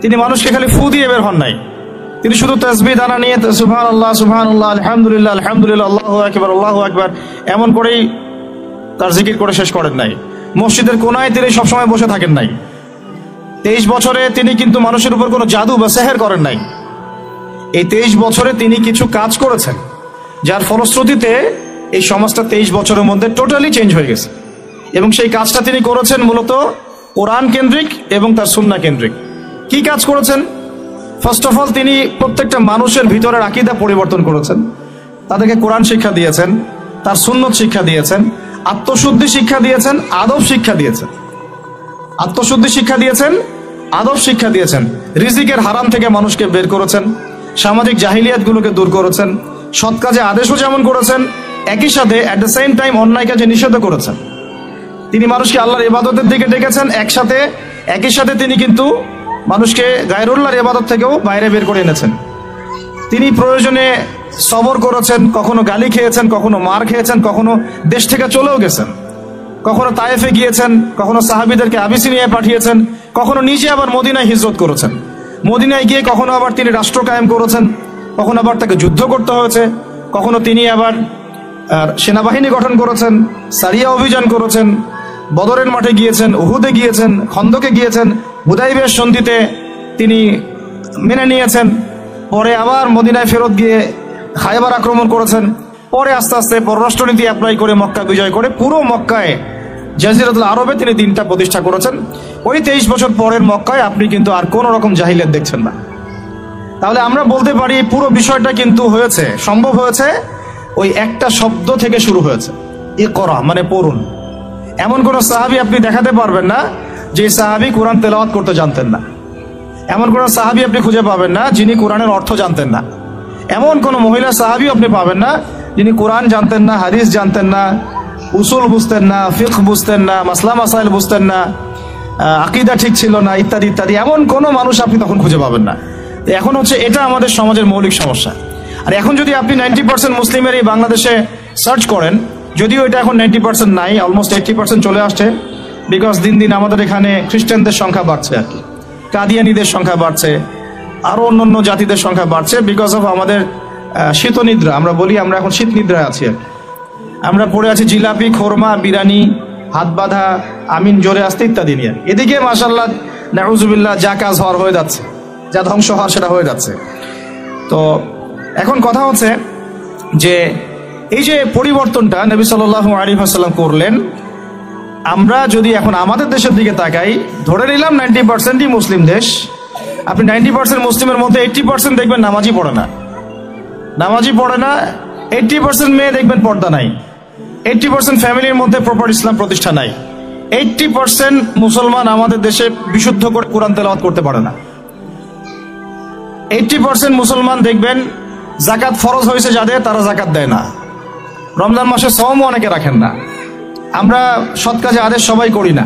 Speaker 1: তিনি মানুষকে খালি ফু দিয়ে বের হন নাই, তিনি শুধু তাসবিহ দানা নিয়ে সুবহানাল্লাহ সুবহানাল্লাহ, আলহামদুলিল্লাহ আলহামদুলিল্লাহ, আল্লাহু আকবার আল্লাহু আকবার এমন করেই তার জিকির করে শেষ করেন নাই। মসজিদের কোনায় তিনি সবসময় বসে থাকেন নাই। 23 বছরে তিনি কিন্তু মানুষের উপর কোনো জাদু বা সেহের করেন নাই। এই 23 বছরে তিনি কিছু কাজ করেছেন, যার ফলশ্রুতিতে এই সমাজটা 23 বছরের মধ্যে টোটালি চেঞ্জ হয়ে গেছে। এবং সেই কাজটা তিনি করেছেন মূলত কোরআন কেন্দ্রিক এবং তার সুন্নাহ কেন্দ্রিক। কি কাজ করেছেন? ফার্স্ট অফ অল, তিনি প্রত্যেকটা মানুষের ভিতরের আকীদা পরিবর্তন করেছেন, তাদেরকে কোরআন শিক্ষা দিয়েছেন, তার সুন্নত শিক্ষা দিয়েছেন, আত্মশুদ্ধি শিক্ষা দিয়েছেন, আদব শিক্ষা দিয়েছেন। আত্মশুদ্ধি শিক্ষা দিয়েছেন, আদব শিক্ষা দিয়েছেন। রিজিকের হারাম থেকে মানুষকে বের করেছেন, সামাজিক জাহিলিয়াতগুলোকে দূর করেছেন, সৎ কাজে আদেশও যেমন করেছেন, একই সাথে অ্যাট দ্য সেম টাইম অন্যায় কাজে নিষেধ করেছেন। তিনি মানুষকে আল্লাহর ইবাদতের দিকে ডেকেছেন, একই সাথে তিনি কিন্তু মানুষকে গায়রুল্লাহর ইবাদত থেকেও বাইরে বের করে এনেছেন। তিনি প্রয়োজনে সবর করেছেন, কখনো গালি খেয়েছেন, কখনো মার খেয়েছেন, কখনো দেশ থেকে চলেও গেছেন, কখনো তায়েফে গিয়েছেন, কখনো সাহাবীদেরকে আবিসিনিয়ায় পাঠিয়েছেন, কখনো নিজে আবার মদিনায় হিজরত করেছেন। মদিনায় গিয়ে কখনো আবার তিনি রাষ্ট্র কায়েম করেছেন, কখনো আবার তাকে যুদ্ধ করতে হয়েছে, কখনো তিনি আবার সেনাবাহিনী গঠন করেছেন, সারিয়া অভিযান করেছেন, বদরের মাঠে গিয়েছেন, উহুদে গিয়েছেন, খন্দকে গিয়েছেন, হুদাইবিয়ার সন্ধিতে তিনি মেনে নিয়েছেন। পরে আবার মদিনায় ফেরত গিয়ে খায়বার আক্রমণ করেছেন। পরে আস্তে আস্তে পররাষ্ট্রনীতি অ্যাপ্লাই করে মক্কা বিজয় করে পুরো মক্কায় জাজিরাতুল আরবে তিনি দিনটা প্রতিষ্ঠা করেছেন। ওই 23 বছর পরের মক্কায় আপনি কিন্তু আর কোনো রকম জাহিলিয়াত দেখছেন না। তাহলে আমরা বলতে পারি পুরো বিষয়টা কিন্তু হয়েছে, সম্ভব হয়েছে ওই একটা শব্দ থেকে শুরু হয়েছে, ইকরা মানে পড়ুন। এমন কোন সাহাবী আপনি দেখাতে পারবেন না যে সাহাবী কোরআন তেলাওয়াত করতে জানতেন না। এমন কোন সাহাবী আপনি খুঁজে পাবেন না যিনি কোরআনের অর্থ জানতেন না। এমন কোন মহিলা সাহাবী আপনি পাবেন না যিনি কোরআন জানতেন না, হাদিস জানতেন না, উসুল বুঝতেন না, ফিকহ বুঝতেন না, মাসলা মাসাইল বুঝতেন না, আকীদা ঠিক ছিল না, ইত্যাদি ইত্যাদি। এমন কোনো মানুষ আপনি তখন খুঁজে পাবেন না। এখন হচ্ছে এটা আমাদের সমাজের মৌলিক সমস্যা। আর এখন যদি আপনি 90% মুসলিমের এই বাংলাদেশে সার্চ করেন, যদিও এটা এখন 90% নাই, অলমোস্ট 80% চলে আসছে, বিকজ দিন দিন আমাদের এখানে খ্রিস্টানদের সংখ্যা বাড়ছে, আর কি কাদিয়ানীদের সংখ্যা বাড়ছে, আরো অন্যান্য জাতিদের সংখ্যা বাড়ছে, বিকজ অফ আমাদের শীত নিদ্রা। আমরা বলি আমরা এখন শীত নিদ্রায় আছি, আর কি আমরা পড়ে আছি জিলাপি, খোরমা, বিরিয়ানি, হাত বাঁধা, আমিন জোরে আসতে ইত্যাদি নিয়ে। এদিকে মাশাআল্লাহ নাউজুবিল্লাহ যা কাজ হওয়ার হয়ে যাচ্ছে, যা ধ্বংস হওয়ার সেটা হয়ে যাচ্ছে। তো এখন কথা হচ্ছে যে এই যে পরিবর্তনটা নবী সাল্লাল্লাহু আলাইহি ওয়াসাল্লাম করলেন, আমরা যদি এখন আমাদের দেশের দিকে তাকাই, ধরে নিলাম 90%ই মুসলিম দেশ, আপনি 90% মুসলিমের মধ্যে 80% দেখবেন নামাজই পড়ে না, নামাজই পড়ে না। 80% মেয়ে দেখবেন পর্দা নাই, 80% ফ্যামিলির মধ্যে প্রপার ইসলাম প্রতিষ্ঠা নাই, 80% মুসলমান আমাদের দেশে বিশুদ্ধ করে কোরআন তেলাওয়াত করতে পারে না। 80% মুসলমান দেখবেন জাকাত ফরজ হয়েছে যাদের, তারা জাকাত দেয় না। রমজান মাসে সওমও অনেকে রাখেন না। আমরা সৎ কাজে আদেশ সবাই করি না,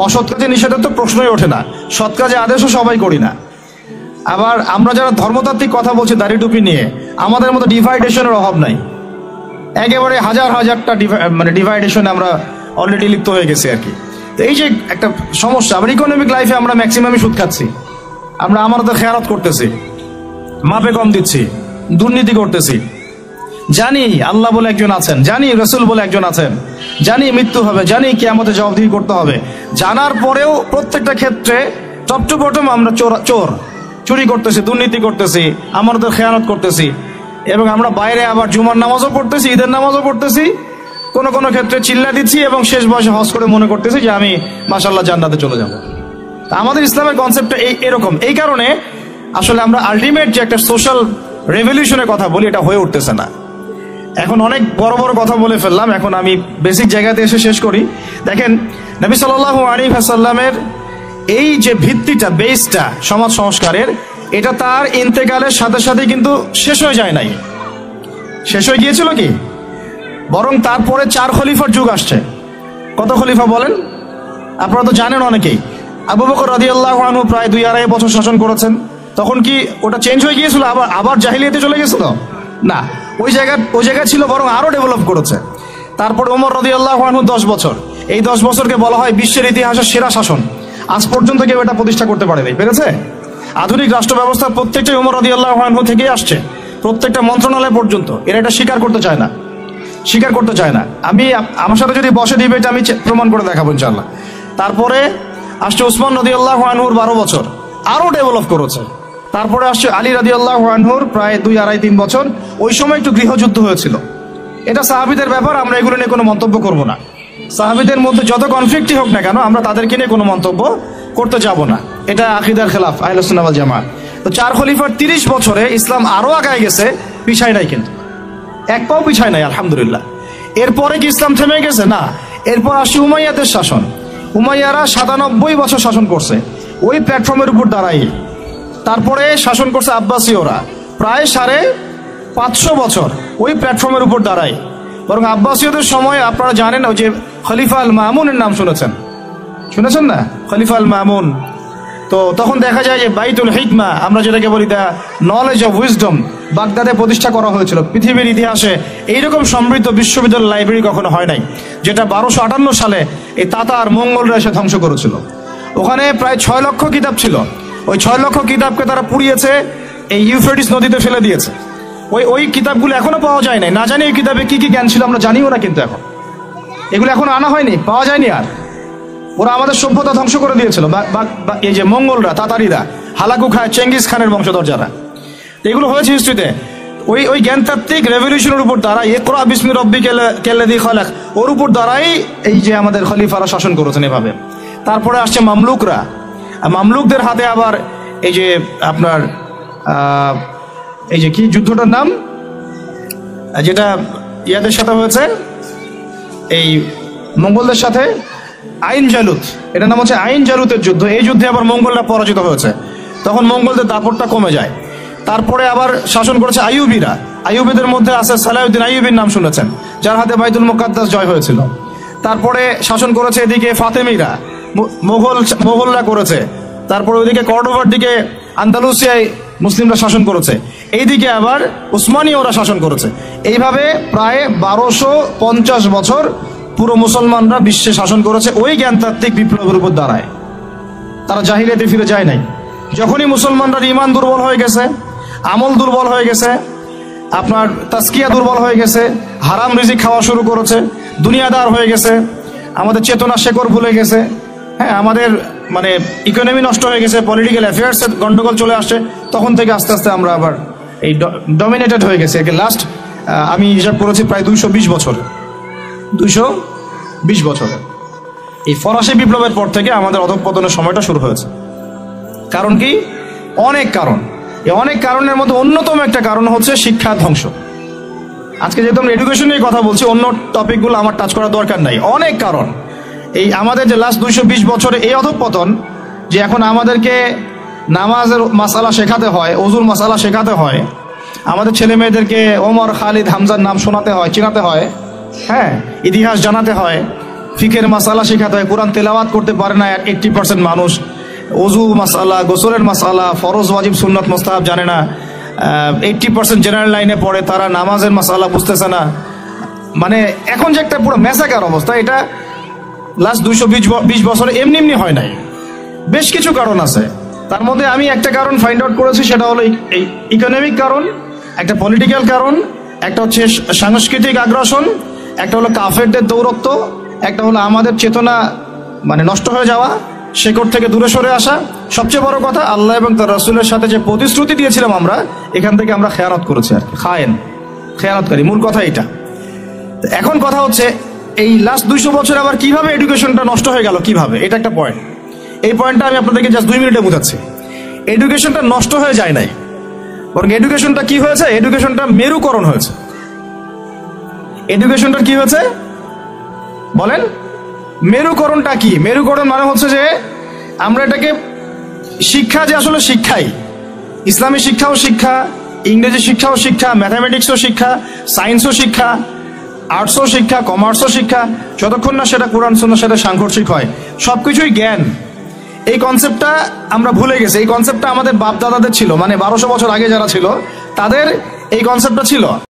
Speaker 1: অসৎ কাজে নিষেধের তো প্রশ্নই ওঠে না, সৎ কাজে আদেশও সবাই করি না। আবার আমরা যারা ধর্মতাত্ত্বিক কথা বলছি দাড়ি টুপি নিয়ে, আমাদের মতো ডিভাইডেশনের অভাব নাই, একেবারে হাজার হাজারটা ডিভাইডেশনে আমরা অলরেডি লিপ্ত হয়ে গেছি, আর কি। তো এই যে একটা সমস্যা, আবার ইকোনমিক লাইফে আমরা ম্যাক্সিমামই সুদ খাচ্ছি, আমরা আমারও তো খেয়ারত করতেছি, মাপে কম দিচ্ছি, দুর্নীতি করতেছি। জানি আল্লাহ বলে একজন আছেন, জানি রসুল বলে একজন আছেন, জানি মৃত্যু হবে, জানি কিয়ামতে জবাবদিহি করতে হবে, জানার পরেও প্রত্যেকটা ক্ষেত্রে টপ টু বটম আমরা চোর, চুরি করতেছি, দুর্নীতি করতেছি, আমারও তো খেয়ানত করতেছি। এবং আমরা বাইরে আবার জুমার নামাজও পড়তেছি, ঈদের নামাজও পড়তেছি, কোনো কোনো ক্ষেত্রে চিল্লা দিচ্ছি এবং শেষ বয়সে হজ করে মনে করতেছি যে আমি মাশাআল্লাহ জান্নাতে চলে যাব। আমাদের ইসলামের কনসেপ্টটা এরকম। এই কারণে আসলে আমরা আলটিমেট যে একটা সোশ্যাল রেভলিউশনের কথা বলি, এটা হয়ে উঠতেছে না। এখন অনেক বড় বড় কথা বলে ফেললাম, এখন আমি বেসিক জায়গাতে এসে শেষ করি। দেখেন নবী সাল্লাল্লাহু আলাইহি ওয়াসাল্লামের এই যে ভিত্তিটা, বেসটা সমাজ সংস্কারের, এটা তার ইন্তেকালের সাথে সাথে কিন্তু শেষ হয়ে যায় নাই, শেষ হয়ে গিয়েছিল কি, বরং তারপরে 4 খলিফার যুগ আসছে। কত খলিফা বলেন? আপনারা তো জানেন অনেকেই। আবু বকর রাদিয়াল্লাহু আনহু প্রায় 2-2.5 বছর শাসন করেছেন। তখন কি ওটা চেঞ্জ হয়ে গিয়েছিল, আবার জাহিলিয়াতে চলে গেছিল? না, ওই জায়গা ছিল, বরং আরো ডেভেলপ করেছে। তারপর ওমর রাদিয়াল্লাহু আনহু 10 বছর, এই 10 বছরকে বলা হয় বিশ্বের ইতিহাসের সেরা শাসন। আজ পর্যন্ত কেউ এটা প্রতিষ্ঠা করতে পারেনি, পেরেছে? আধুনিক রাষ্ট্র ব্যবস্থার প্রত্যেকটাই ওমর রাদিয়াল্লাহু আনহু থেকেই আসছে, প্রত্যেকটা মন্ত্রণালয় পর্যন্ত। এরা এটা স্বীকার করতে চায় না, স্বীকার করতে চায় না। আমি আমার সাথে যদি বসে দিবে, এটা আমি প্রমাণ করে দেখাবো ইনশাআল্লাহ। তারপরে আসছে উসমান রাদিয়াল্লাহু আনহুর 12 বছর, আরো ডেভেলপ করেছে। তারপরে আসছে আলী রাদিয়াল্লাহু আনহুর প্রায় 2-2.5-3 বছর। ওই সময় একটু গৃহযুদ্ধ হয়েছিল, এটা সাহাবীদের ব্যাপার, আমরা এগুলো নিয়ে কোনো মন্তব্য করব না। সাহাবীদের মধ্যে যত কনফ্লিক্টই হোক না কেন, আমরা তাদেরকে নিয়ে কোনো মন্তব্য করতে যাব না, এটা আকীদার খেলাফ আহলুস সুন্নাহ ওয়াল জামাত। তো 4 খলিফার 30 বছরে ইসলাম আরো আগায় গেছে, পিছায় নাই, কিন্তু এক পাও পিছায় নাই, আলহামদুলিল্লাহ। এরপরে কি ইসলাম থেমে গেছে? না। এরপর আসছে উমাইয়াদের শাসন। উমাইয়ারা 97 বছর শাসন করছে ওই প্ল্যাটফর্মের উপর দাঁড়াই। তারপরে শাসন করছে আব্বাসীয়রা প্রায় 550 বছর ওই প্ল্যাটফর্মের উপর দাঁড়ায়। বরং আব্বাসীয়দের সময় আপনারা জানেন, ওই যে খলিফা আল মামুনের নাম শুনেছেন না? খলিফা আল মামুন। তো তখন দেখা যায় যে বাইতুল হিকমা, আমরা যেটাকে বলি দ্য নলেজ অফ উইজডম, বাগদাদে প্রতিষ্ঠা করা হয়েছিল। পৃথিবীর ইতিহাসে এইরকম সমৃদ্ধ বিশ্ববিদ্যালয় লাইব্রেরি কখনো হয় নাই, যেটা 1258 সালে এই তাতার মঙ্গলরা এসে ধ্বংস করেছিল। ওখানে প্রায় 6 লক্ষ কিতাব ছিল। ওই 6 লক্ষ কিতাবকে তারা পুড়িয়েছে, এই ইউফ্রেটিস নদীতে ফেলে দিয়েছে। ওই কিতাবগুলো এখনো পাওয়া যায় নাই। না জানি এই কিতাবে কি কি জ্ঞান ছিল আমরা জানিও না, কিন্তু এখন এগুলো এখনো আনা হয়নি, পাওয়া যায়নি। আর ওরা আমাদের সভ্যতা ধ্বংস করে দিয়েছিল, এই যে মঙ্গলরা, তাতারিরা হালাকু খায় চেঙ্গিস খানের বংশধর যারা। এগুলো হয়েছে হিস্ট্রিতে। ওই জ্ঞানতাত্ত্বিক রেভলিউশনের উপর দাঁড়াই, ইকরা বিসমি রাব্বিকাল্লাযী খালাক, ওর উপর দাঁড়াই এই যে আমাদের খলিফারা শাসন করেছেন এভাবে। তারপরে আসছে মামলুকরা, মামলুকদের হাতে আবার এই যে আপনার এই যে কি যুদ্ধটার নাম যেটা ইয়াদের সাথে হয়েছে, এই মঙ্গলদের সাথে আইন জালুত, এটার নাম হচ্ছে আইন জালুতের যুদ্ধ। এই যুদ্ধে আবার মঙ্গলরা পরাজিত হয়েছে, তখন মঙ্গলদের দাপটটা কমে যায়। তারপরে আবার শাসন করেছে আইয়ুবীরা। আইয়ুবীদের মধ্যে আছে সালাউদ্দিন আইয়ুবীর নাম শুনেছেন, যার হাতে বাইতুল মুকাদ্দাস জয় হয়েছিল। তারপরে শাসন করেছে এদিকে ফাতেমিরা, মোগলরা করেছে। তারপরে ওইদিকে কর্ডোবার দিকে আন্দালুসিয়ায় মুসলিমরা শাসন করেছে, এইদিকে আবার উসমানীয়রা শাসন করেছে। এইভাবে প্রায় 1250 বছর পুরো মুসলমানরা বিশ্বে শাসন করেছে ওই জ্ঞানতাত্ত্বিক বিপ্লবের উপর দাঁড়ায়। তারা জাহিলিয়াতে ফিরে যায় নাই। যখনই মুসলমানরা ইমান দুর্বল হয়ে গেছে, আমল দুর্বল হয়ে গেছে, আপনার তাসকিয়া দুর্বল হয়ে গেছে, হারাম রিজিক খাওয়া শুরু করেছে, দুনিয়াদার হয়ে গেছে, আমাদের চেতনা শেকড় ভুলে গেছে, হ্যাঁ, আমাদের মানে ইকোনমি নষ্ট হয়ে গেছে, পলিটিক্যাল অ্যাফেয়ার্সের গন্ডগোল চলে আসছে, তখন থেকে আস্তে আস্তে আমরা আবার এই ডমিনেটেড হয়ে গেছে। লাস্ট আমি হিসাব করেছি প্রায় 220 বছর, 220 বছরে এই ফরাসি বিপ্লবের পর থেকে আমাদের অধঃপতনের সময়টা শুরু হয়েছে। কারণ কি? অনেক কারণ। এই অনেক কারণের মধ্যে অন্যতম একটা কারণ হচ্ছে শিক্ষা ধ্বংস। আজকে যেহেতু আমরা এডুকেশন নিয়ে কথা বলছি, অন্য টপিকগুলো আমার টাচ করার দরকার নাই। অনেক কারণ। এই আমাদের যে লাস্ট 220 বছরে এই অধঃপতন, যে এখন আমাদেরকে নামাজের মাসালা শেখাতে হয়, ওজুর মাসালা শেখাতে হয়, আমাদের ছেলে মেয়েদেরকে ওমর, খালিদ, হামজার নাম শোনাতে হয়, চেনাতে হয়, হ্যাঁ, ইতিহাস জানাতে হয়, ফিকের মাসালা শেখাতে হয়। কোরআন তেলাওয়াত করতে পারে না 80% মানুষ, ওজু মাসালা, গোসলের মাসালা, ফরজ ওয়াজিব সুন্নত মুস্তাহাব জানে না, 80% জেনারেল লাইনে পড়ে, তারা নামাজের মাসালা বুঝতেছে না। মানে এখন যে একটা পুরো ম্যাসাকার অবস্থা, এটা লাস্ট 220 বছরে এমনি এমনি হয় নাই। বেশ কিছু কারণ আছে, তার মধ্যে আমি একটা কারণ ফাইন্ড আউট করেছি, সেটা হলো এই ইকোনমিক কারণ, একটা পলিটিক্যাল কারণ, একটা হচ্ছে সাংস্কৃতিক আগ্রাসন, একটা হলো কাফেরদের দৌরত্ব, একটা হলো আমাদের চেতনা মানে নষ্ট হয়ে যাওয়া, শেকড় থেকে দূরে সরে আসা। সবচেয়ে বড় কথা, আল্লাহ এবং তার রাসূলের সাথে যে প্রতিশ্রুতি দিয়েছিলাম আমরা, এখান থেকে আমরা খেয়ানত করেছি আর কি, খেয়ানতকারী, মূল কথা এটা। এখন কথা হচ্ছে এই লাস্ট 200 বছর আবার কিভাবে এডুকেশনটা নষ্ট হয়ে গেল, কিভাবে, এটা একটা পয়েন্ট। এই পয়েন্টটা আমি আপনাদেরকে জাস্ট 2 মিনিটে বোঝাচ্ছি। এডুকেশনটা নষ্ট হয়ে যায় নাই, বরং এডুকেশনটা কি হয়েছে, এডুকেশনটা মেরুকরণ হয়েছে। এডুকেশনটা কি হয়েছে বলেন? মেরুকরণটা কি? মেরুকরণ মানে হচ্ছে যে আমরা এটাকে শিক্ষা, যে আসলে শিক্ষাই, ইসলামী শিক্ষাও শিক্ষা, ইংরেজি শিক্ষাও শিক্ষা, ম্যাথামেটিক্সও শিক্ষা, সায়েন্সও শিক্ষা, আর্টসও শিক্ষা, কমার্সও শিক্ষা, যতক্ষণ না সেটা কোরআন সুন্নাহর সাথে সাংঘর্ষিক হয়, সবকিছুই জ্ঞান। এই কনসেপ্টটা আমরা ভুলে গেছি। এই কনসেপ্টটা আমাদের বাপ দাদাদের ছিল, মানে 1200 বছর আগে যারা ছিল তাদের এই কনসেপ্টটা ছিল।